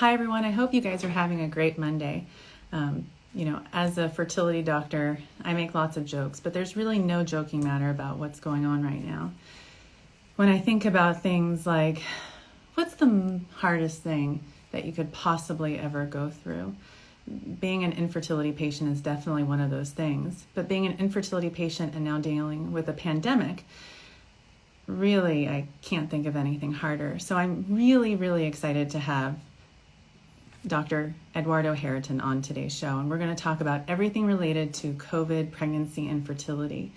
Hi, everyone. I hope you guys are having a great Monday. As a fertility doctor, I make lots of jokes, but there's really no joking matter about what's going on right now. When I think about things like, what's the hardest thing that you could possibly ever go through? Being an infertility patient is definitely one of those things, but being an infertility patient and now dealing with a pandemic, really, I can't think of anything harder. So I'm really, really excited to have Dr. Eduardo Harriton on today's show, and we're going to talk about everything related to COVID, pregnancy, and fertility.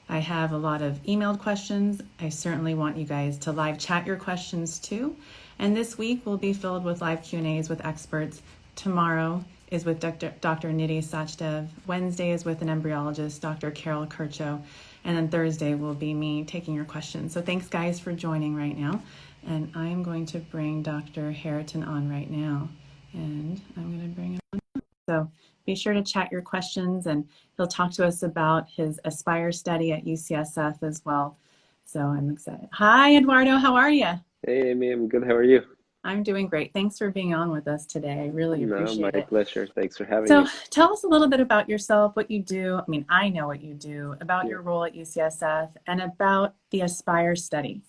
I have a lot of emailed questions. I certainly want you guys to live chat your questions too. And this week will be filled with live Q&As with experts. Tomorrow is with Dr. Nidhi Sachdev. Wednesday is with an embryologist, Dr. Carol Kircho. And then Thursday will be me taking your questions. So thanks, guys, for joining right now. And I'm going to bring Dr. Harriton on right now. And I'm going to bring him on. So be sure to chat your questions, and he'll talk to us about his Aspire study at UCSF as well. So I'm excited. Hi, Eduardo. How are you? Hey, Amy. I'm good. How are you? I'm doing great. Thanks for being on with us today. I really No, my appreciate it. pleasure. Thanks for having So me. tell us a little bit about yourself, what you do. I mean, I know what you do, about Yeah, your role at UCSF, and about the Aspire study.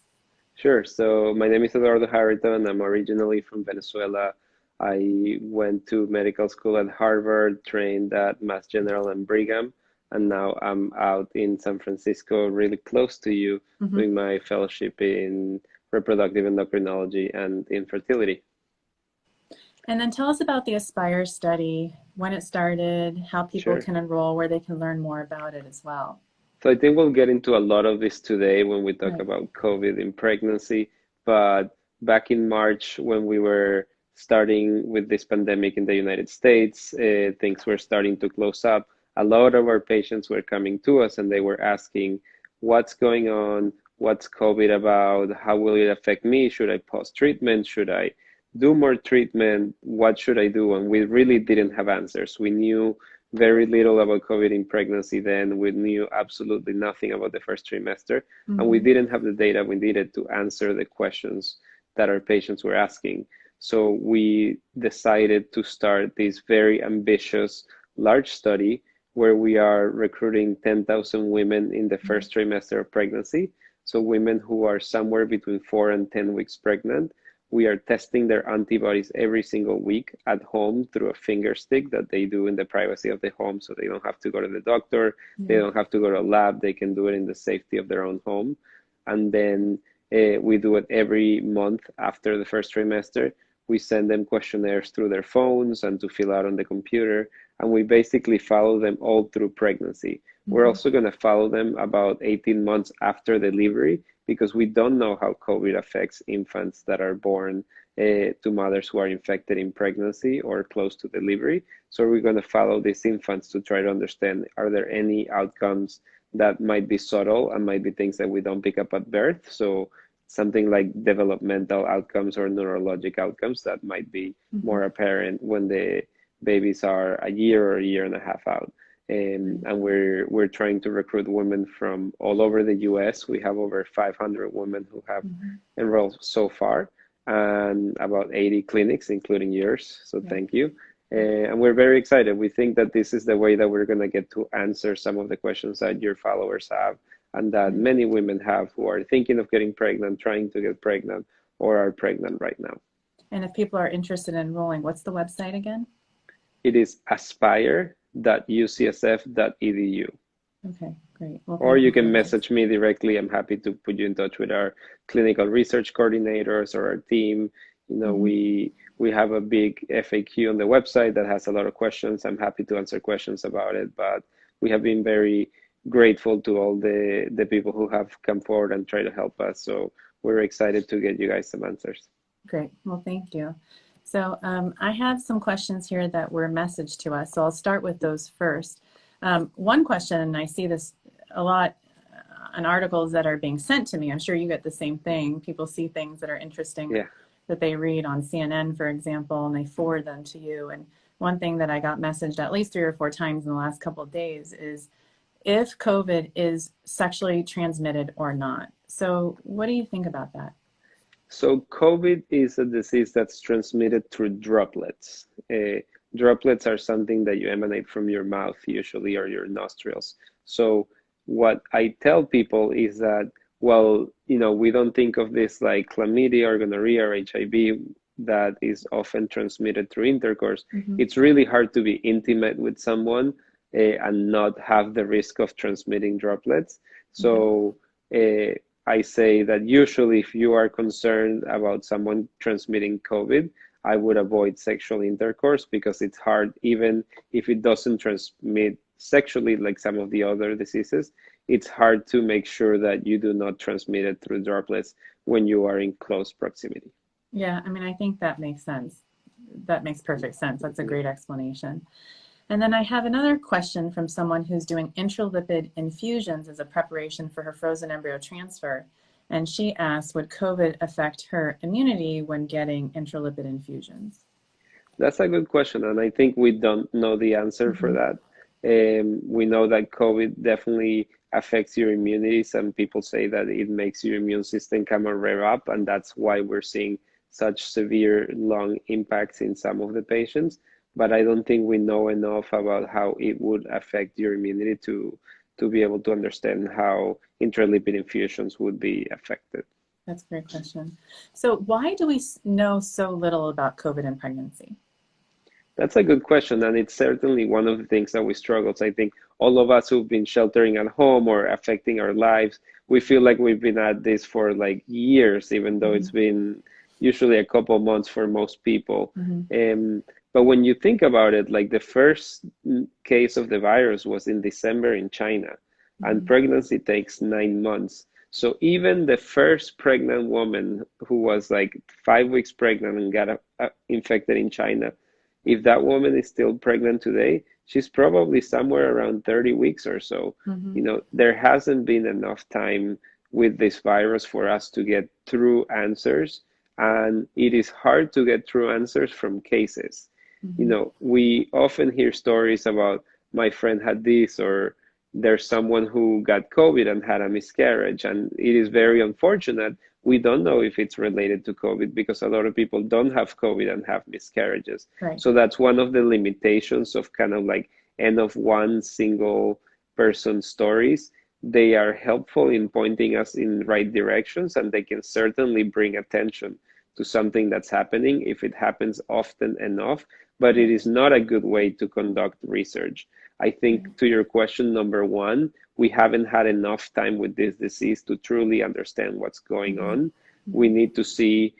sure. So my name is Eduardo Harriton. I'm originally from Venezuela. I went to medical school at Harvard, trained at Mass General and Brigham, and now I'm out in San Francisco, really close to you, Mm-hmm. doing my fellowship in reproductive endocrinology and infertility. And then tell us about the Aspire study, when it started, how people Sure. can enroll, where they can learn more about it as well. So I think we'll get into a lot of this today when we talk Right. about COVID in pregnancy. But back in March, when we were starting with this pandemic in the United States, things were starting to close up. A lot of our patients were coming to us and they were asking, what's going on? What's COVID about? How will it affect me? Should I pause treatment? Should I do more treatment? What should I do? And we really didn't have answers. We knew very little about COVID in pregnancy then. We knew absolutely nothing about the first trimester, and we Mm-hmm. didn't have the data we needed to answer the questions that our patients were asking. So we decided to start this very ambitious, large study where we are recruiting 10,000 women in the first trimester of pregnancy. So women who are somewhere between 4 and 10 weeks pregnant, we are testing their antibodies every single week at home through a finger stick that they do in the privacy of the home, so they don't have to go to the doctor, they Yeah. don't have to go to a lab, they can do it in the safety of their own home. And then we do it every month after the first trimester. We send them questionnaires through their phones and to fill out on the computer, and we basically follow them all through pregnancy. We're Mm-hmm. also going to follow them about 18 months after delivery because we don't know how COVID affects infants that are born to mothers who are infected in pregnancy or close to delivery. So we're going to follow these infants to try to understand, are there any outcomes that might be subtle and might be things that we don't pick up at birth? So something like developmental outcomes or neurologic outcomes that might be Mm-hmm. more apparent when the babies are a year or a year and a half out. Right. And we're trying to recruit women from all over the US. We have over 500 women who have Mm-hmm. enrolled so far, and about 80 clinics, including yours. So Yeah. thank you. And we're very excited. We think that this is the way that we're going to get to answer some of the questions that your followers have and that Right. many women have who are thinking of getting pregnant, trying to get pregnant, or are pregnant right now. And if people are interested in enrolling, what's the website again? It is aspire.ucsf.edu. Okay, great. Well, Or thank you you for can that. message me directly. I'm happy to put you in touch with our clinical research coordinators or our team. You know, Mm-hmm. we have a big FAQ on the website that has a lot of questions. I'm happy to answer questions about it, but we have been very grateful to all the people who have come forward and try to help us. So we're excited to get you guys some answers. Great. Well, thank you. So I have some questions here that were messaged to us. So I'll start with those first. One question, and I see this a lot in articles that are being sent to me. I'm sure you get the same thing. People see things that are interesting Yeah. that they read on CNN, for example, and they forward them to you. And one thing that I got messaged at least 3 or 4 times in the last couple of days is if COVID is sexually transmitted or not. So what do you think about that? So COVID is a disease that's transmitted through droplets. Droplets are something that you emanate from your mouth usually or your nostrils. So what I tell people is that, well, we don't think of this like chlamydia or gonorrhea or HIV that is often transmitted through intercourse. Hmm. It's really hard to be intimate with someone and not have the risk of transmitting droplets. Okay. So uh, I say that usually if you are concerned about someone transmitting COVID, I would avoid sexual intercourse because it's hard, even if it doesn't transmit sexually like some of the other diseases, it's hard to make sure that you do not transmit it through droplets when you are in close proximity. Yeah, I mean, I think that makes sense. That makes perfect sense. That's a great explanation. And then I have another question from someone who's doing intralipid infusions as a preparation for her frozen embryo transfer. And she asked, would COVID affect her immunity when getting intralipid infusions? That's a good question, and I think we don't know the answer for Hmm. that. We know that COVID definitely affects your immunity. Some people say that it makes your immune system come and rev up, and that's why we're seeing such severe lung impacts in some of the patients. But I don't think we know enough about how it would affect your immunity to be able to understand how intralipid infusions would be affected. That's a great question. So why do we know so little about COVID in pregnancy? That's a good question, and it's certainly one of the things that we struggle. So I think all of us who've been sheltering at home or affecting our lives, we feel like we've been at this for like years, even though Hmm. it's been usually a couple months for most people. Hmm. But when you think about it, like the first case of the virus was in December in China, and Hmm. pregnancy takes 9 months. So even the first pregnant woman who was like 5 weeks pregnant and got infected in China, if that woman is still pregnant today, she's probably somewhere around 30 weeks or so. Hmm. There hasn't been enough time with this virus for us to get true answers, and it is hard to get true answers from cases. Hmm. We often hear stories about my friend had this, or there's someone who got COVID and had a miscarriage, and it is very unfortunate. We don't know if it's related to COVID because a lot of people don't have COVID and have miscarriages. Right. So that's one of the limitations of kind of like N of one single person stories. They are helpful in pointing us in right directions, and they can certainly bring attention to something that's happening if it happens often enough, but it is Right. not a good way to conduct research. I Right. think to your question number one, we haven't had enough time with this disease to truly understand what's going Hmm. on. We Hmm. need to see,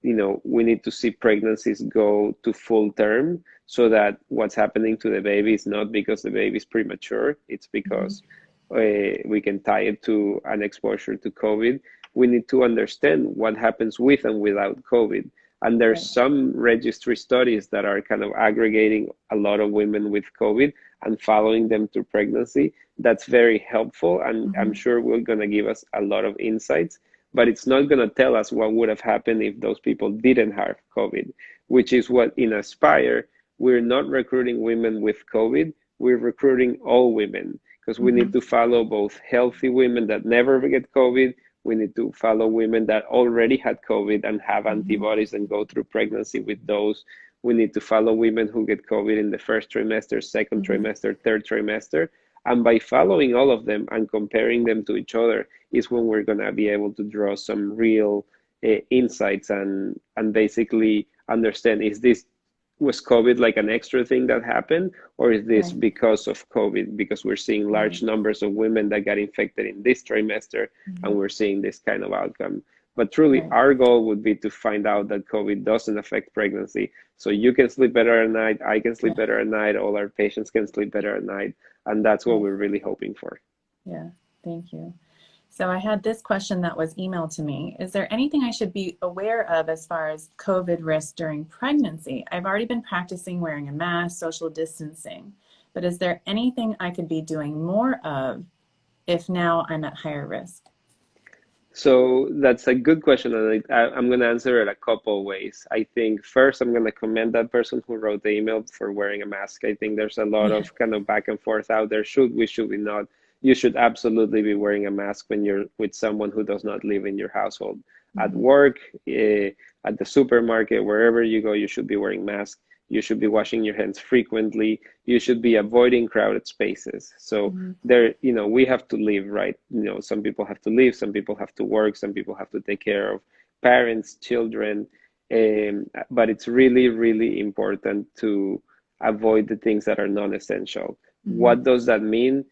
we need to see pregnancies go to full term so that what's happening to the baby is not because the baby is premature, it's Hmm. because we can tie it to an exposure to COVID. We need to understand what happens with and without COVID. And there's Right. some registry studies that are kind of aggregating a lot of women with COVID and following them through pregnancy. That's very helpful, and I'm Hmm. sure we're going to give us a lot of insights, but it's not going to tell us what would have happened if those people didn't have COVID, which is what in Aspire, we're not recruiting women with COVID, we're recruiting all women because we need Hmm. to follow both healthy women that never get COVID. We need to follow women that already had COVID and have Hmm. antibodies and go through pregnancy with those. We need to follow women who get COVID in the first trimester, second Hmm. trimester, third trimester. And by following all of them and comparing them to each other is when we're going to be able to draw some real insights and basically understand, is this, was COVID like an extra thing that happened, or is this Right. because of COVID? Because we're seeing Right. large numbers of women that got infected in this trimester, and Hmm. we're seeing this kind of outcome. But truly, Right. our goal would be to find out that COVID doesn't affect pregnancy. So you can sleep better at night, I can sleep Yeah. better at night, all our patients can sleep better at night. And that's what Right. we're really hoping for. Yeah. Thank you. So I had this question that was emailed to me. Is there anything I should be aware of as far as COVID risk during pregnancy? I've already been practicing wearing a mask, social distancing, but is there anything I could be doing more of if now I'm at higher risk? So that's a good question, and I'm going to answer it a couple ways. I think first, I'm going to commend that person who wrote the email for wearing a mask. I think there's a lot Yeah. of kind of back and forth out there. Should we, should we not? you should absolutely be wearing a mask when you're with someone who does not live in your household. At Mm-hmm. work, at the supermarket, wherever you go, you should be wearing masks. You should be washing your hands frequently. You should be avoiding crowded spaces. So Mm-hmm. there, we have to live, right? Some people have to live, some people have to work, some people have to take care of parents, children. But it's really, really important to avoid the things that are non-essential. Mm-hmm. What does that mean?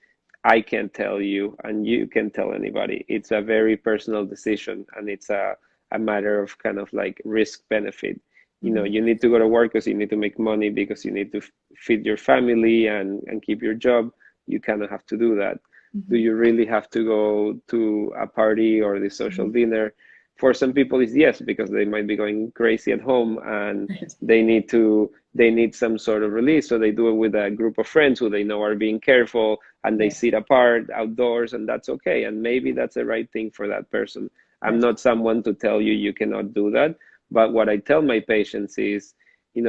I can't tell you, and you can tell anybody. It's a very personal decision, and it's a matter of kind of like risk benefit. Mm-hmm. You need to go to work because you need to make money, because you need to feed your family and keep your job. You kind of have to do that. Do Mm-hmm. you really have to go to a party or the social dinner? For some people, it's yes, because they might be going crazy at home and Right. they need some sort of release. So they do it with a group of friends who they know are being careful, and they Right. sit apart outdoors, and that's okay. And maybe that's the right thing for that person. I'm Right. not someone to tell you you cannot do that. But what I tell my patients is,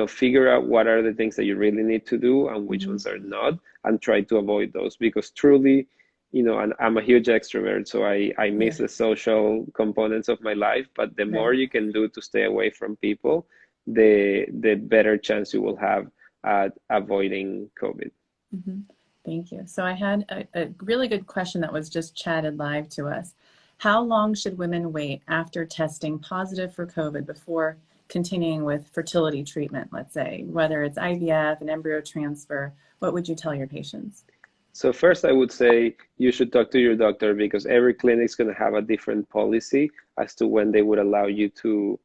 figure out what are the things that you really need to do and which Mm-hmm. ones are not, and try to avoid those, because truly, and I'm a huge extrovert, so I Yeah. miss the social components of my life. But the more Right. you can do to stay away from people, the better chance you will have at avoiding COVID. Mm-hmm. Thank you. So I had a really good question that was just chatted live to us. How long should women wait after testing positive for COVID before continuing with fertility treatment, let's say, whether it's IVF, an embryo transfer? What would you tell your patients? So first, I would say you should talk to your doctor, because every clinic is going to have a different policy as to when they would allow you to,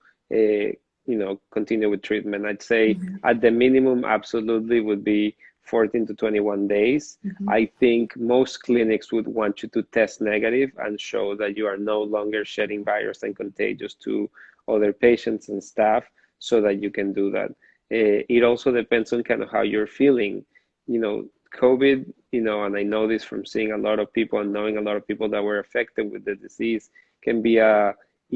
continue with treatment. I'd say Mm-hmm. at the minimum, absolutely would be 14 to 21 days. Mm-hmm. I think most clinics would want you to test negative and show that you are no longer shedding virus and contagious to other patients and staff, so that you can do that. It also depends on kind of how you're feeling. COVID, and I know this from seeing a lot of people and knowing a lot of people that were affected with the disease, can be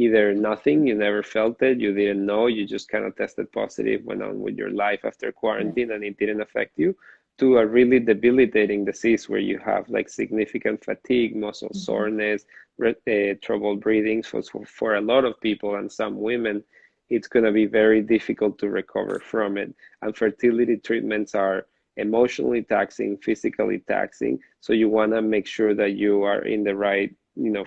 either nothing, you never felt it, you didn't know, you just kind of tested positive, went on with your life after Right. quarantine, and it didn't affect you, to a really debilitating disease where you have like significant fatigue, muscle Mm-hmm. soreness, trouble breathing. So for a lot of people and some women, it's going to be very difficult to recover from it. And fertility treatments are emotionally taxing, physically taxing. So you want to make sure that you are in the right,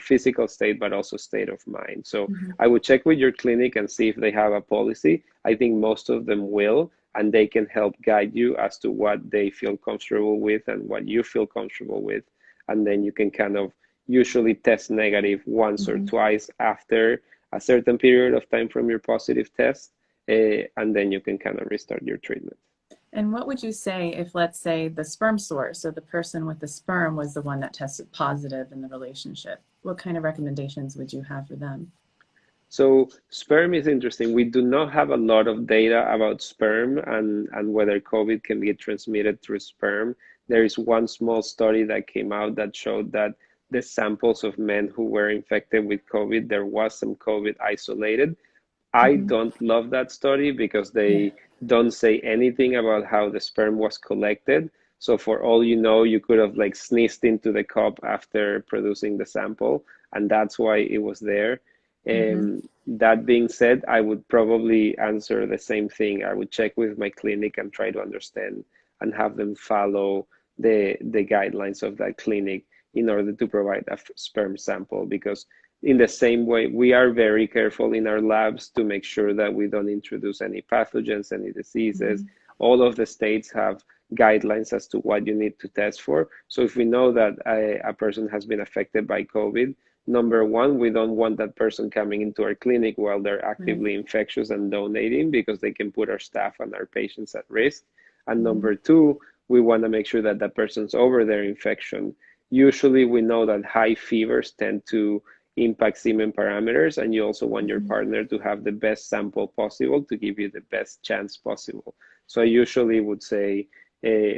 physical state, but also state of mind. So Mm-hmm. I would check with your clinic and see if they have a policy. I think most of them will, and they can help guide you as to what they feel comfortable with and what you feel comfortable with. And then you can kind of usually test negative once or Mm-hmm. twice after a certain period of time from your positive test, and then you can kind of restart your treatment. And what would you say if, let's say, the sperm source, so the person with the sperm was the one that tested positive in the relationship? What kind of recommendations would you have for them? So sperm is interesting. We do not have a lot of data about sperm and whether COVID can be transmitted through sperm. There is one small study that came out that showed that the samples of men who were infected with COVID, there was some COVID isolated. I Mm-hmm. don't love that study because Yeah. they don't say anything about how the sperm was collected. So for all you know, you could have like sneezed into the cup after producing the sample, and that's why it was there. Mm-hmm. That being said, I would probably answer the same thing. I would check with my clinic and try to understand and have them follow the guidelines of that clinic in order to provide a sperm sample, because in the same way, we are very careful in our labs to make sure that we don't introduce any pathogens, any diseases. Mm-hmm. All of the states have guidelines as to what you need to test for. So if we know that a person has been affected by COVID, number one, we don't want that person coming into our clinic while they're Right. actively infectious and donating, because they can put our staff and our patients at risk. And Mm-hmm. number two, we want to make sure that that person's over their infection. Usually, we know that high fevers tend to impact semen parameters, and you also want your Mm-hmm. partner to have the best sample possible to give you the best chance possible. So I usually would say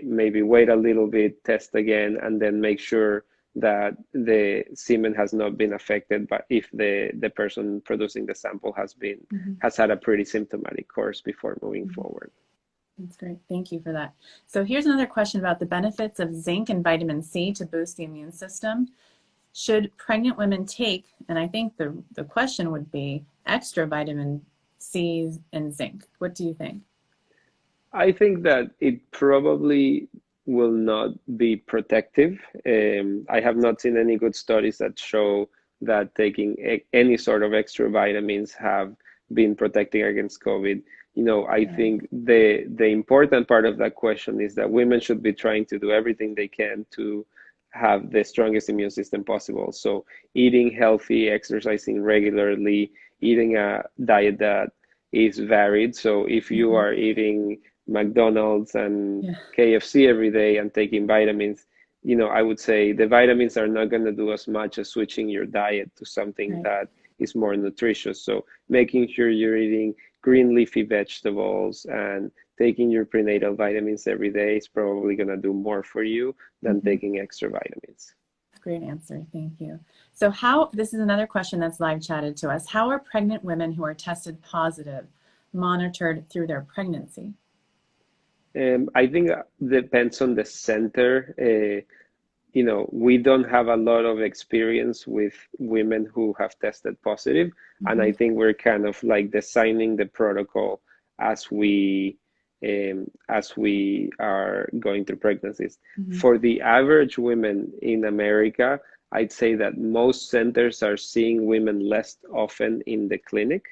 maybe wait a little bit, test again, and then make sure that the semen has not been affected, but if the person producing the sample Mm-hmm. has had a pretty symptomatic course before moving Mm-hmm. forward. That's great. Thank you for that. So here's another question about the benefits of zinc and vitamin C to boost the immune system. Should pregnant women take, and I think the question would be extra vitamin C and zinc. What do you think? I think that it probably will not be protective. I have not seen any good studies that show that taking any sort of extra vitamins have been protecting against COVID. I Right. think the important part of that question is that women should be trying to do everything they can to have the strongest immune system possible. So eating healthy, exercising regularly, eating a diet that is varied. So if you Hmm. are eating McDonald's and Yeah. KFC every day and taking vitamins, I would say the vitamins are not going to do as much as switching your diet to something Right. that is more nutritious. So making sure you're eating green leafy vegetables and taking your prenatal vitamins every day is probably going to do more for you than Hmm. taking extra vitamins. Great answer. Thank you. So this is another question that's live chatted to us. How are pregnant women who are tested positive monitored through their pregnancy? I think depends on the center. We don't have a lot of experience with women who have tested positive, and I Hmm. think we're kind of like designing the protocol as we are going through pregnancies. Hmm. For the average women in America, I'd say that most centers are seeing women less often in the clinic.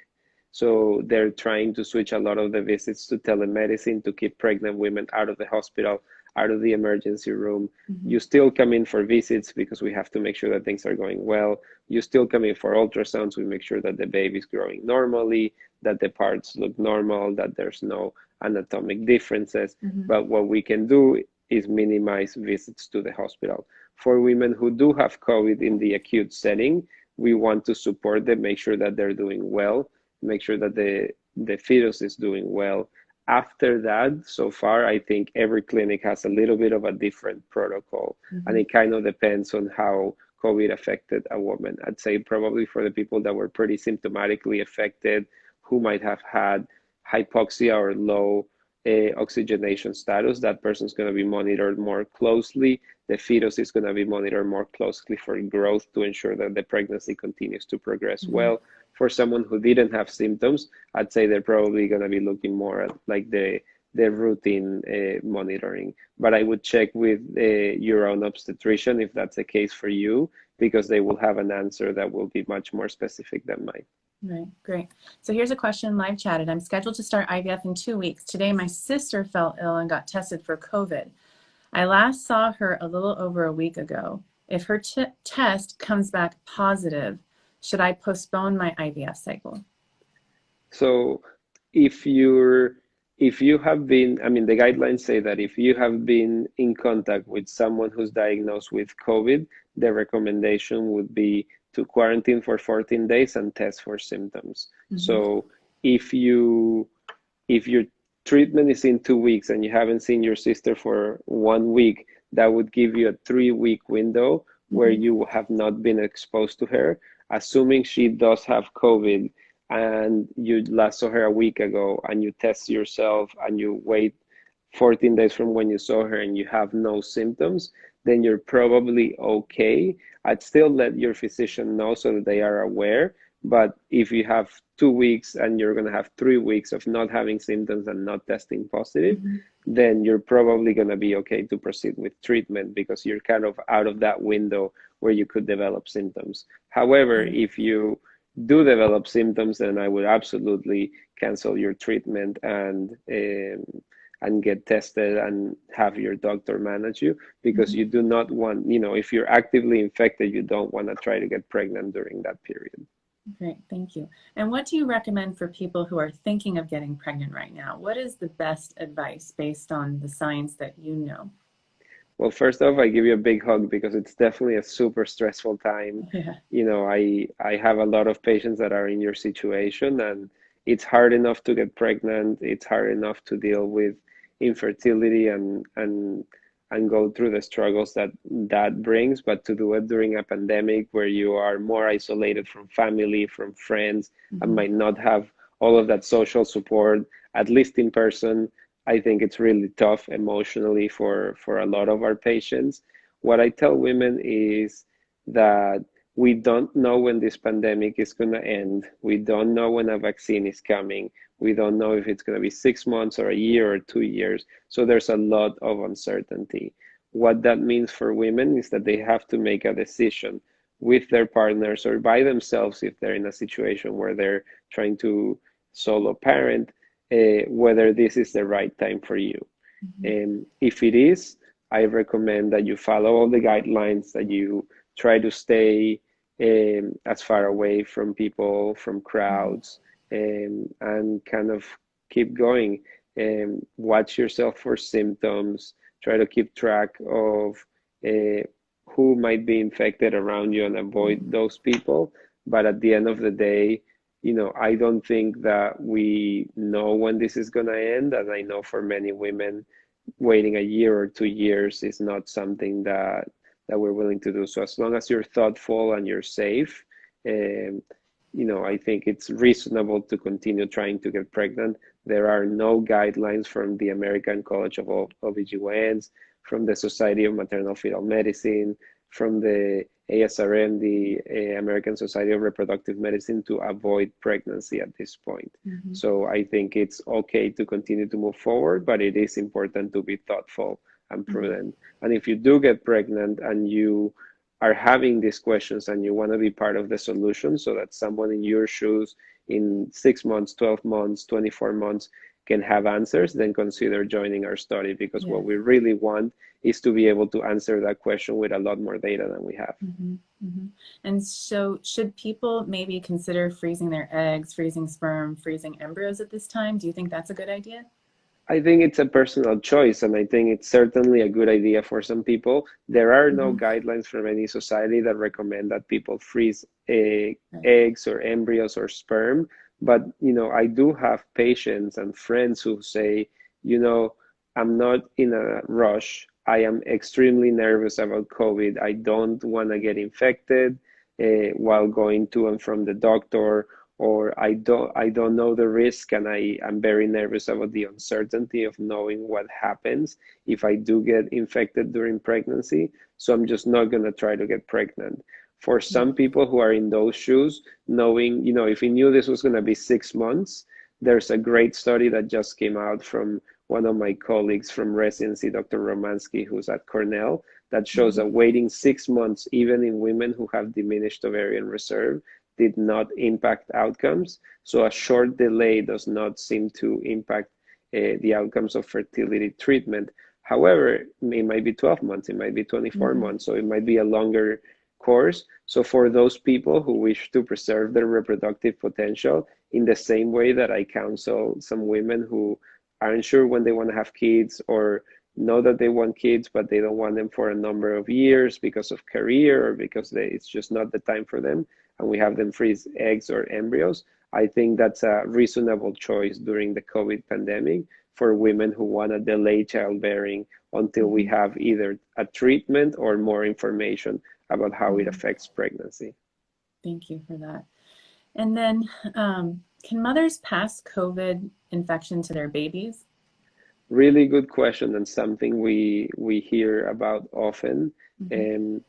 So they're trying to switch a lot of the visits to telemedicine to keep pregnant women out of the hospital, out of the emergency room. Hmm. You still come in for visits because we have to make sure that things are going well. You still come in for ultrasounds. We make sure that the baby's growing normally, that the parts look normal, that there's no anatomic differences. Hmm. But what we can do is minimize visits to the hospital. For women who do have COVID in the acute setting, we want to support them, make sure that they're doing well, make sure that the fetus is doing well. After that, so far, I think every clinic has a little bit of a different protocol, and Hmm. it kind of depends on how COVID affected a woman. I'd say probably for the people that were pretty symptomatically affected, who might have had hypoxia or low oxygenation status, that person's going to be monitored more closely. The fetus is going to be monitored more closely for growth to ensure that the pregnancy continues to progress Hmm. well. For someone who didn't have symptoms, I'd say they're probably going to be looking more at like the routine monitoring. But I would check with your own obstetrician if that's the case for you, because they will have an answer that will be much more specific than mine. Right, great. So here's a question live chatted. I'm scheduled to start IVF in 2 weeks. Today, my sister fell ill and got tested for COVID. I last saw her a little over a week ago. If her test comes back positive, should I postpone my IVF cycle? So if you're if you have been, I mean, the guidelines say that if you have been in contact with someone who's diagnosed with COVID, the recommendation would be to quarantine for 14 days and test for symptoms. Hmm. So if you if your treatment is in 2 weeks and you haven't seen your sister for 1 week, that would give you a 3 week window where Hmm. you have not been exposed to her. Assuming she does have COVID and you last saw her a week ago and you test yourself and you wait 14 days from when you saw her and you have no symptoms, then you're probably okay. I'd still let your physician know so that they are aware. But if you have 2 weeks and you're going to have 3 weeks of not having symptoms and not testing positive, Hmm. then you're probably going to be okay to proceed with treatment because you're kind of out of that window where you could develop symptoms. However, Right. if you do develop symptoms, then I would absolutely cancel your treatment and get tested and have your doctor manage you because Hmm. you do not want, if you're actively infected, you don't want to try to get pregnant during that period. Great, thank you. And what do you recommend for people who are thinking of getting pregnant right now? What is the best advice based on the science that you know? Well, first off, I give you a big hug because it's definitely a super stressful time. Yeah. I have a lot of patients that are in your situation, and it's hard enough to get pregnant. It's hard enough to deal with infertility and go through the struggles that brings, but to do it during a pandemic where you are more isolated from family, from friends, and Hmm. might not have all of that social support, at least in person, I think it's really tough emotionally for a lot of our patients. What I tell women is that we don't know when this pandemic is going to end. We don't know when a vaccine is coming. We don't know if it's going to be 6 months or a year or 2 years. So there's a lot of uncertainty. What that means for women is that they have to make a decision with their partners or by themselves if they're in a situation where they're trying to solo parent, whether this is the right time for you. Mhm. And if it is, I recommend that you follow all the guidelines, that you try to stay as far away from people, from Mhm. crowds, and kind of keep going. Watch yourself for symptoms. Try to keep track of uh, who might be infected around you and avoid Mhm. those people. But at the end of the day, I don't think that we know when this is going to end. And I know for many women, waiting a year or 2 years is not something that we're willing to do. So as long as you're thoughtful and you're safe, um, I think it's reasonable to continue trying to get pregnant. There are no guidelines from the American College of OBGYNs, from the Society of Maternal Fetal Medicine, from the ASRM, the American Society of Reproductive Medicine, to avoid pregnancy at this point. Mhm. So I think it's okay to continue to move forward, but it is important to be thoughtful and Mhm. prudent. And if you do get pregnant and you are having these questions and you want to be part of the solution so that someone in your shoes in 6 months, 12 months, 24 months can have answers, then consider joining our study, because what Yes. we really want is to be able to answer that question with a lot more data than we have. Hmm. Hmm. And so, should people maybe consider freezing their eggs, freezing sperm, freezing embryos at this time? Do you think that's a good idea? I think it's a personal choice, and I think it's certainly a good idea for some people. There are no Hmm. guidelines from any society that recommend that people freeze Right. eggs or embryos or sperm. But, I do have patients and friends who say, you know, I'm not in a rush. I am extremely nervous about COVID. I don't want to get infected while going to and from the doctor, or I don't know the risk, and I'm very nervous about the uncertainty of knowing what happens if I do get infected during pregnancy. So I'm just not gonna try to get pregnant. For Yeah. some people who are in those shoes, knowing, if you knew this was gonna be 6 months, there's a great study that just came out from one of my colleagues from residency, Dr. Romansky, who's at Cornell, that shows Hmm. that waiting 6 months, even in women who have diminished ovarian reserve, did not impact outcomes. So a short delay does not seem to impact the outcomes of fertility treatment. However, it might be 12 months, it might be 24 Hmm. months, so it might be a longer course. So for those people who wish to preserve their reproductive potential, in the same way that I counsel some women who aren't sure when they want to have kids, or know that they want kids, but they don't want them for a number of years because of career, or because it's just not the time for them, and we have them freeze eggs or embryos, I think that's a reasonable choice during the COVID pandemic for women who want to delay childbearing until we Hmm. have either a treatment or more information about how it Hmm. affects pregnancy. Thank you for that. And then, can mothers pass COVID infection to their babies? Really good question, and something we hear about often. Hmm. Um,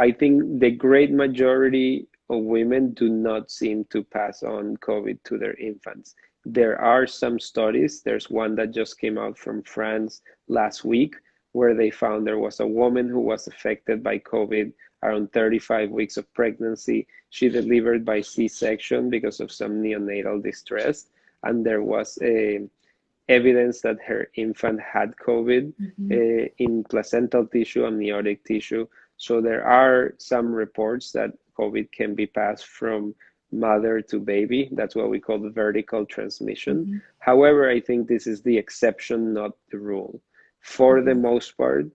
I think the great majority of women do not seem to pass on COVID to their infants. There are some studies. There's one that just came out from France last week, where they found there was a woman who was affected by COVID around 35 weeks of pregnancy. She delivered by C-section because of some neonatal distress, and there was evidence that her infant had COVID Hmm. in placental tissue, amniotic tissue. So there are some reports that COVID can be passed from mother to baby. That's what we call the vertical transmission. Hmm. However, I think this is the exception, not the rule. For the Hmm. most part,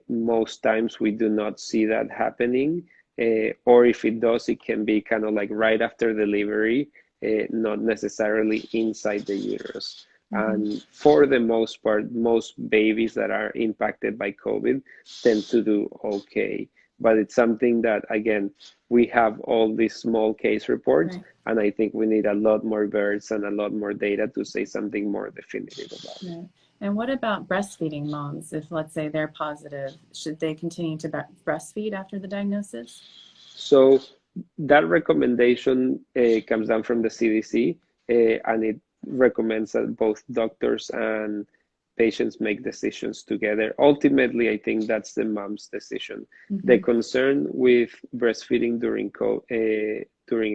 most times we do not see that happening. Or if it does, it can be kind of like right after delivery, not necessarily inside the uterus. Hmm. And for the most part, most babies that are impacted by COVID tend to do okay. but it's something that, again, we have all these small case reports, Right. and I think we need a lot more births and a lot more data to say something more definitive about it. Right. And what about breastfeeding moms? If, let's say, they're positive, should they continue to breastfeed after the diagnosis? So that recommendation comes down from the CDC, and it recommends that both doctors and patients make decisions together. Ultimately, I think that's the mom's decision. The Mm-hmm. concern with breastfeeding during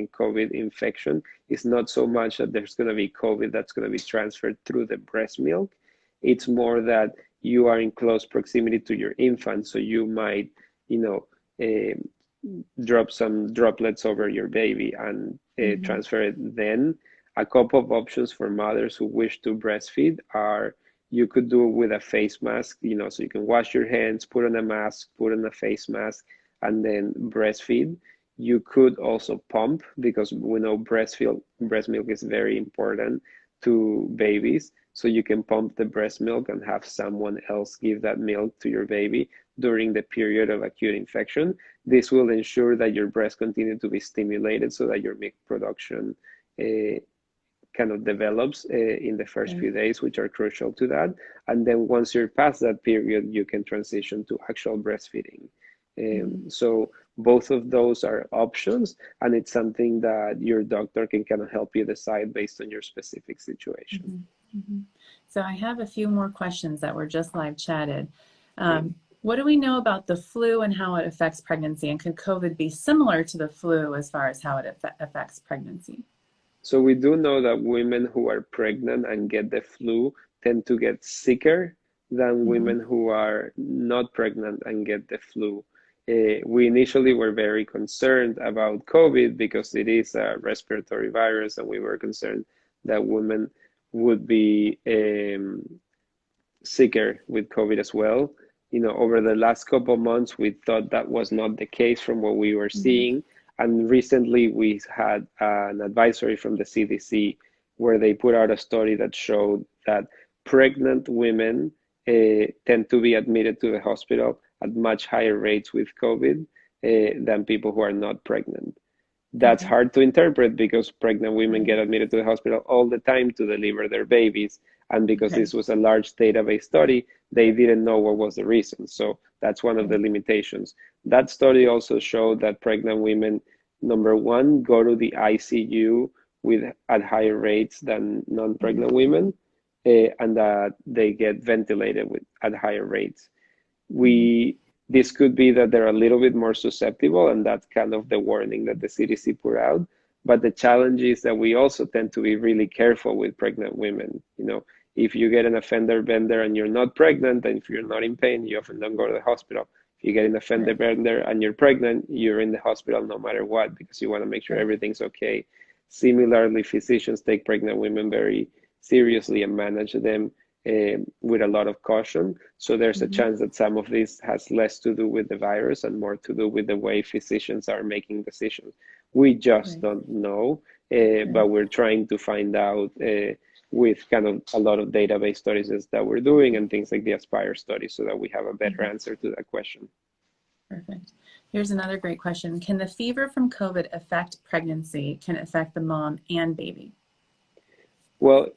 COVID infection is not so much that there's going to be COVID that's going to be transferred through the breast milk. It's more that you are in close proximity to your infant, so you might, you know, uh, drop some droplets over your baby and Mm-hmm. transfer it then. A couple of options for mothers who wish to breastfeed are you could do it with a face mask, so you can wash your hands, put on a mask, put on a face mask, and then breastfeed. You could also pump because we know breast milk is very important to babies. So you can pump the breast milk and have someone else give that milk to your baby during the period of acute infection. This will ensure that your breast continue to be stimulated so that your milk production uh, kind of develops in the first Right. few days, which are crucial to that. And then once you're past that period, you can transition to actual breastfeeding. Mm-hmm. So both of those are options, and it's something that your doctor can kind of help you decide based on your specific situation. Mm-hmm. Mm-hmm. So I have a few more questions that were just live chatted. Great. What do we know about the flu and how it affects pregnancy? And could COVID be similar to the flu as far as how it affects pregnancy? So we do know that women who are pregnant and get the flu tend to get sicker than Mm-hmm. women who are not pregnant and get the flu. We initially were very concerned about COVID because it is a respiratory virus, and we were concerned that women would be sicker with COVID as well. Over the last couple of months, we thought that was not the case from what we were Mm-hmm. seeing. And recently, we had an advisory from the CDC where they put out a study that showed that pregnant women tend to be admitted to the hospital at much higher rates with COVID than people who are not pregnant. That's Okay. hard to interpret because pregnant women Right. get admitted to the hospital all the time to deliver their babies. And because Right. this was a large database study, they didn't know what was the reason. So that's one of the Right. limitations. That study also showed that pregnant women, number one, go to the ICU at higher rates than Mm-hmm. non-pregnant women, and that they get ventilated at higher rates. Mm-hmm. we this could be that they're a little bit more susceptible, and that's kind of the warning that the CDC put out. But the challenge is that we also tend to be really careful with pregnant women. If you get an offender bender and you're not pregnant, and if you're not in pain, you often don't go to the hospital. If you get an offender Right. bender and you're pregnant, you're in the hospital no matter what because you want to make sure Right. everything's okay. Similarly, physicians take pregnant women very seriously and manage them with a lot of caution. So there's a Mm-hmm. chance that some of this has less to do with the virus and more to do with the way physicians are making decisions. We just Right. don't know, Right. but we're trying to find out with kind of a lot of database studies that we're doing and things like the Aspire study so that we have a better Mm-hmm. answer to that question. Perfect. Here's another great question. Can the fever from COVID affect pregnancy? Can it affect the mom and baby? Well,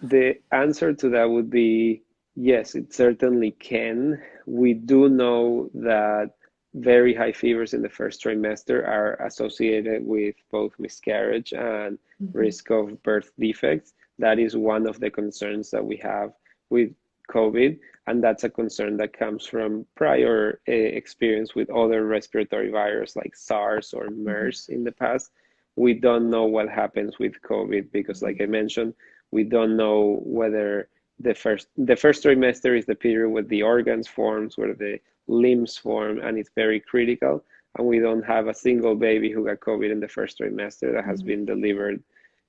the answer to that would be yes, it certainly can. We do know that very high fevers in the first trimester are associated with both miscarriage and Mm-hmm. risk of birth defects. That is one of the concerns that we have with COVID, and that's a concern that comes from prior experience with other respiratory viruses like SARS or Mm-hmm. MERS in the past. We don't know what happens with COVID because, like I mentioned, we don't know whether the first trimester is the period where the organs forms, where the limbs form, and it's very critical. And we don't have a single baby who got COVID in the first trimester that has Mm-hmm. been delivered.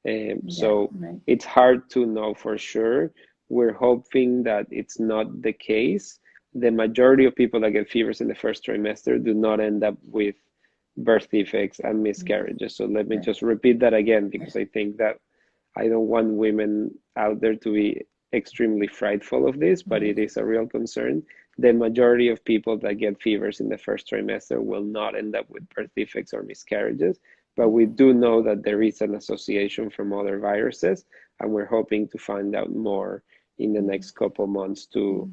Yeah, So right. it's hard to know for sure. We're hoping that it's not the case. The majority of people that get fevers in the first trimester do not end up with birth defects and Mm-hmm. miscarriages. So let me Right. just repeat that again because I think that I don't want women out there to be extremely frightful of this, but Right. it is a real concern. the majority of people that get fevers in the first trimester will not end up with birth defects or miscarriages. But we do know that there is an association from other viruses, and we're hoping to find out more in the next couple months to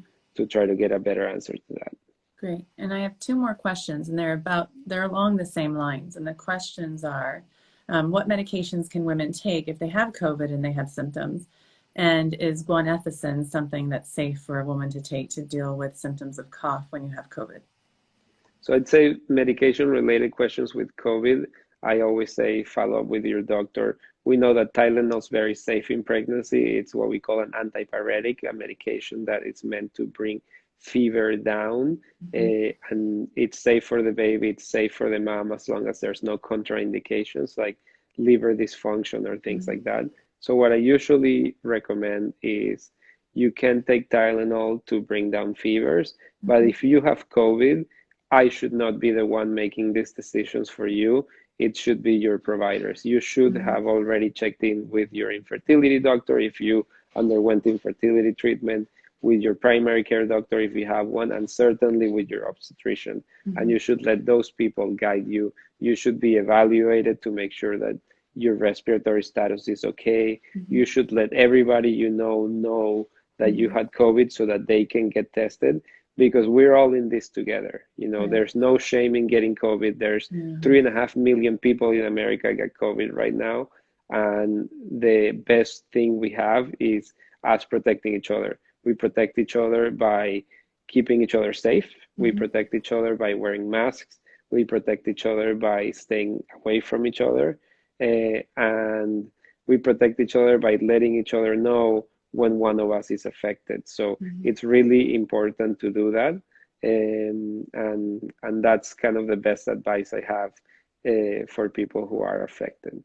try to get a better answer to that. Great. And I have two more questions, and they're along the same lines. And the questions are, what medications can women take if they have COVID and they have symptoms? And is guanethicin something that's safe for a woman to take to deal with symptoms of cough when you have COVID? So I'd say medication related questions with COVID, I always say follow up with your doctor. We know that Tylenol is very safe in pregnancy. It's what we call an antipyretic, a medication that is meant to bring fever down. And it's safe for the baby, it's safe for the mom as long as there's no contraindications like liver dysfunction or things like that. So what I usually recommend is you can take Tylenol to bring down fevers, but if you have COVID, I should not be the one making these decisions for you. It should be your providers. You should have already checked in with your infertility doctor if you underwent infertility treatment, with your primary care doctor if you have one, and certainly with your obstetrician. And you should let those people guide you. You should be evaluated to make sure that your respiratory status is okay. You should let everybody you know that you had COVID so that they can get tested, because we're all in this together. You know, there's no shame in getting COVID. There's 3.5 million people in America got COVID right now. And the best thing we have is us protecting each other. We protect each other by keeping each other safe. We protect each other by wearing masks. We protect each other by staying away from each other. And we protect each other by letting each other know when one of us is affected. So it's really important to do that. And that's kind of the best advice I have for people who are affected.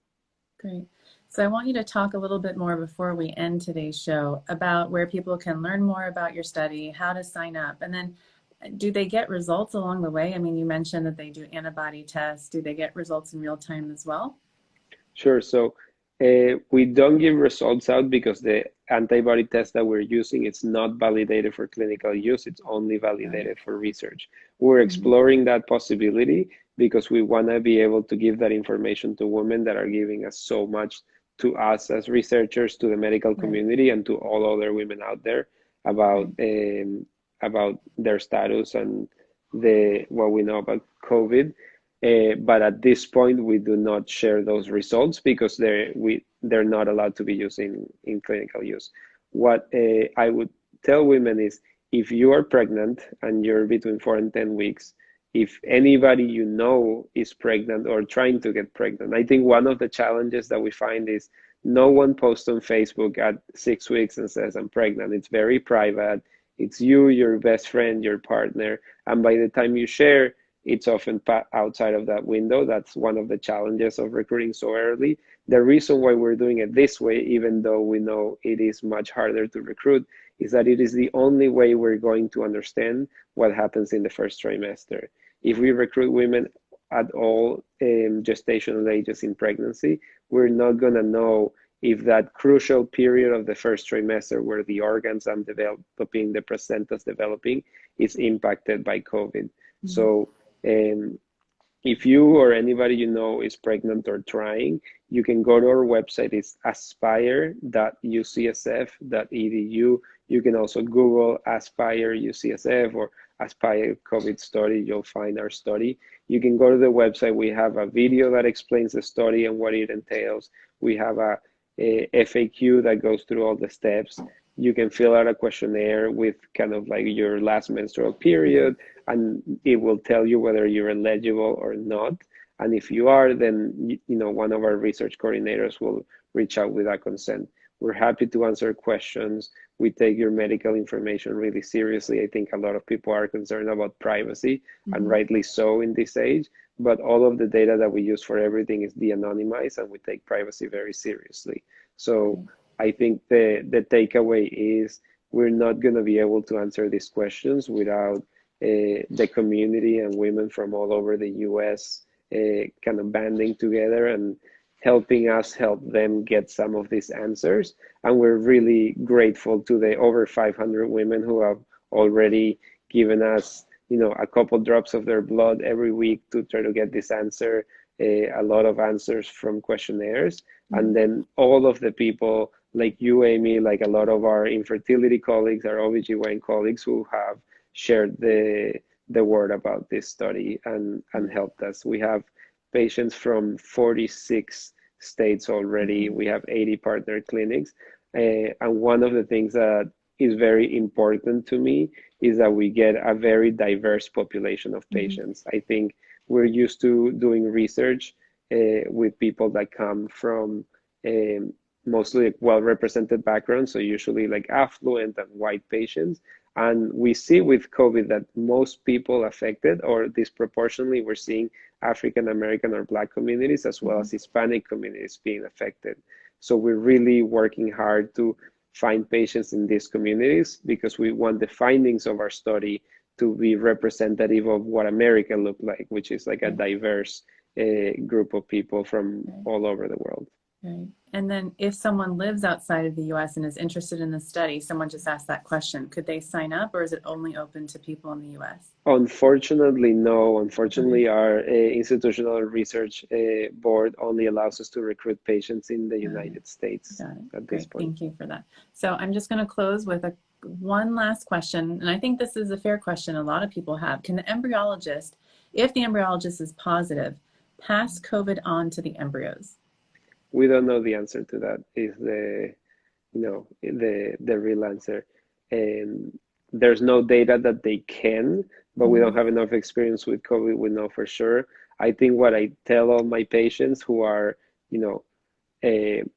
Great. So I want you to talk a little bit more before we end today's show about where people can learn more about your study, how to sign up, and then do they get results along the way? I mean, you mentioned that they do antibody tests. Do they get results in real time as well? Sure. So we don't give results out because the antibody test that we're using, it's not validated for clinical use. It's only validated for research. We're exploring that possibility because we want to be able to give that information to women that are giving us so much to us as researchers, to the medical community, and to all other women out there about their status and what we know about COVID. But at this point, we do not share those results because they're not allowed to be used in clinical use. What I would tell women is, if you are pregnant and you're between 4 and 10 weeks, if anybody you know is pregnant or trying to get pregnant, I think one of the challenges that we find is no one posts on Facebook at 6 weeks and says, I'm pregnant. It's very private. It's you, your best friend, your partner. And by the time you share, it's often outside of that window. That's one of the challenges of recruiting so early. The reason why we're doing it this way, even though we know it is much harder to recruit, is that it is the only way we're going to understand what happens in the first trimester. If we recruit women at all gestational ages in pregnancy, we're not going to know if that crucial period of the first trimester where the organs are developing, the placenta's developing, is impacted by COVID. So if you or anybody you know is pregnant or trying, you can go to our website. It's aspire.ucsf.edu. You can also Google Aspire UCSF or Aspire COVID study. You'll find our study. You can go to the website. We have a video that explains the study and what it entails. We have a FAQ that goes through all the steps. You can fill out a questionnaire with kind of like your last menstrual period, and it will tell you whether you're eligible or not. And if you are, then one of our research coordinators will reach out with that consent. We're happy to answer questions. We take your medical information really seriously. I think a lot of people are concerned about privacy, and rightly so in this age. But all of the data that we use for everything is de-anonymized, and we take privacy very seriously. So I think the takeaway is we're not going to be able to answer these questions without the community and women from all over the US kind of banding together and helping us help them get some of these answers. And we're really grateful to the over 500 women who have already given us, a couple drops of their blood every week to try to get this answer, a lot of answers from questionnaires. And then all of the people like you, Amy, like a lot of our infertility colleagues, our OBGYN colleagues who have shared the word about this study and helped us. We have patients from 46 states already. We have 80 partner clinics. And one of the things that is very important to me is that we get a very diverse population of patients. I think we're used to doing research with people that come from mostly well-represented backgrounds, so usually like affluent and white patients. And we see with COVID that most people affected, or disproportionately, we're seeing African American or Black communities as well as Hispanic communities being affected. So we're really working hard to find patients in these communities because we want the findings of our study to be representative of what America looked like, which is like a diverse group of people from all over the world. Right. And then if someone lives outside of the US and is interested in the study, someone just asked that question, could they sign up, or is it only open to people in the US? Unfortunately, no. Unfortunately, our institutional research board only allows us to recruit patients in the United States at this point. Thank you for that. So I'm just going to close with one last question. And I think this is a fair question a lot of people have. Can the embryologist, if the embryologist is positive, pass COVID on to the embryos? We don't know the answer to that. Is the real answer, and there's no data that they can, but we don't have enough experience with COVID. We know for sure. I think what I tell all my patients who are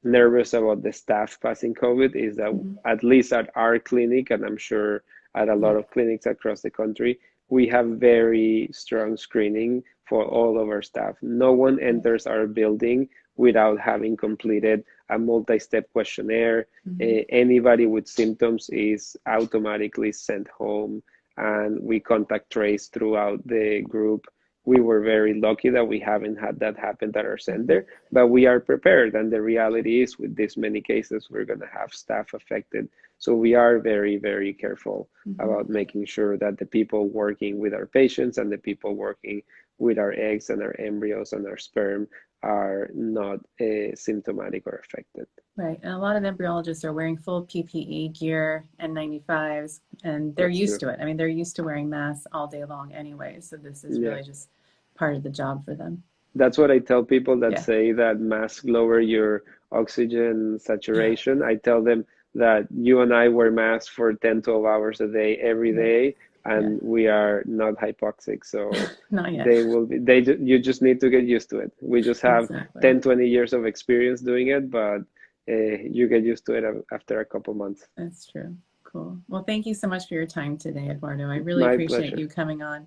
nervous about the staff passing COVID is that at least at our clinic, and I'm sure at a lot of clinics across the country, we have very strong screening for all of our staff. No one enters our building without having completed a multi-step questionnaire. Anybody with symptoms is automatically sent home, and we contact trace throughout the group. We were very lucky that we haven't had that happen at our center, but we are prepared. And the reality is, with this many cases, we're going to have staff affected. So we are very, very careful about making sure that the people working with our patients and the people working with our eggs and our embryos and our sperm are not symptomatic or affected. Right. And a lot of embryologists are wearing full PPE gear and N95s, and they're used to it. I mean, they're used to wearing masks all day long anyway. So this is really just part of the job for them. That's what I tell people that say that masks lower your oxygen saturation. I tell them that you and I wear masks for 10, 12 hours a day, every day, and we are not hypoxic. So not yet. You just need to get used to it. We just have 10, 20 years of experience doing it, but you get used to it after a couple months. That's true. Cool. Well, thank you so much for your time today, Eduardo. I really appreciate you coming on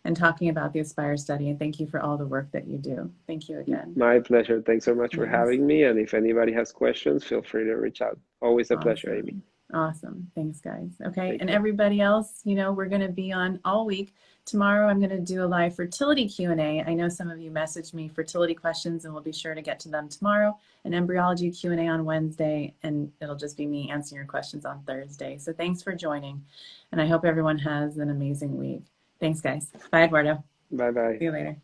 and talking about the Aspire study, and thank you for all the work that you do. Thank you again. My pleasure. Thanks so much for having me. And if anybody has questions, feel free to reach out. Always a pleasure, Amy. Awesome. Thanks, guys. Okay. And everybody else, we're going to be on all week. Tomorrow, I'm going to do a live fertility Q&A. I know some of you messaged me fertility questions, and we'll be sure to get to them tomorrow. An embryology Q&A on Wednesday, and it'll just be me answering your questions on Thursday. So thanks for joining, and I hope everyone has an amazing week. Thanks, guys. Bye, Eduardo. Bye-bye. See you later.